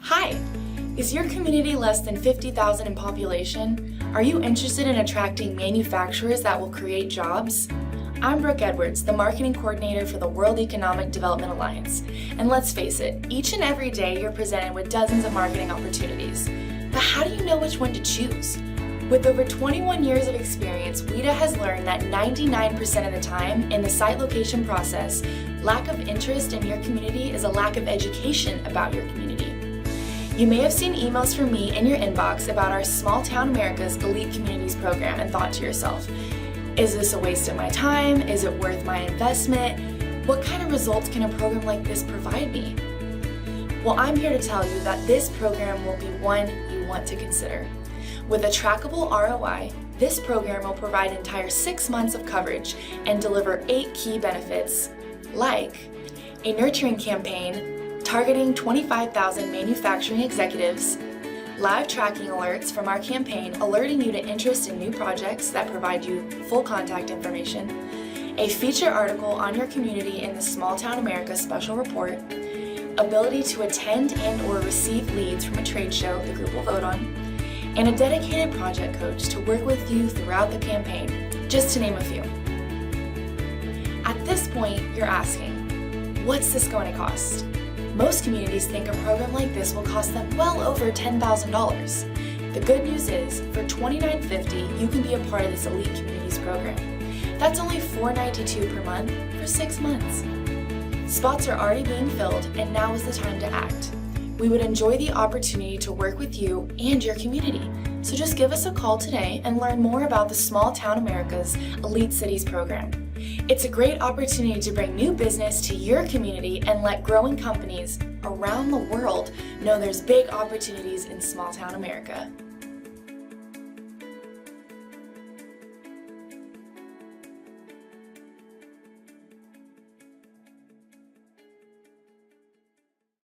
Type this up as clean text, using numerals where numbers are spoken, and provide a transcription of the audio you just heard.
Hi! Is your community less than 50,000 in population? Are you interested in attracting manufacturers that will create jobs? I'm Brooke Edwards, the Marketing Coordinator for the World Economic Development Alliance. And let's face it, each and every day you're presented with dozens of marketing opportunities. But how do you know which one to choose? With over 21 years of experience, WEDA has learned that 99% of the time in the site location process, lack of interest in your community is a lack of education about your community. You may have seen emails from me in your inbox about our Smalll Town America's Elite Communities program and thought to yourself, is this a waste of my time? Is it worth my investment? What kind of results can a program like this provide me? Well, I'm here to tell you that this program will be one you want to consider. With a trackable ROI, this program will provide an entire 6 months of coverage and deliver 8 key benefits, like a nurturing campaign targeting 25,000 manufacturing executives, live tracking alerts from our campaign alerting you to interest in new projects that provide you full contact information, a feature article on your community in the Smalll Town America special report, ability to attend and or receive leads from a trade show the group will vote on, and a dedicated project coach to work with you throughout the campaign, just to name a few. At this point, you're asking, what's this going to cost? Most communities think a program like this will cost them well over $10,000. The good news is, for $29.50, you can be a part of this Elite Communities program. That's only $4.92 per month for 6 months. Spots are already being filled, and now is the time to act. We would enjoy the opportunity to work with you and your community. So just give us a call today and learn more about the Smalll Town America's Elite Cities program. It's a great opportunity to bring new business to your community and let growing companies around the world know there's big opportunities in Smalll Town America.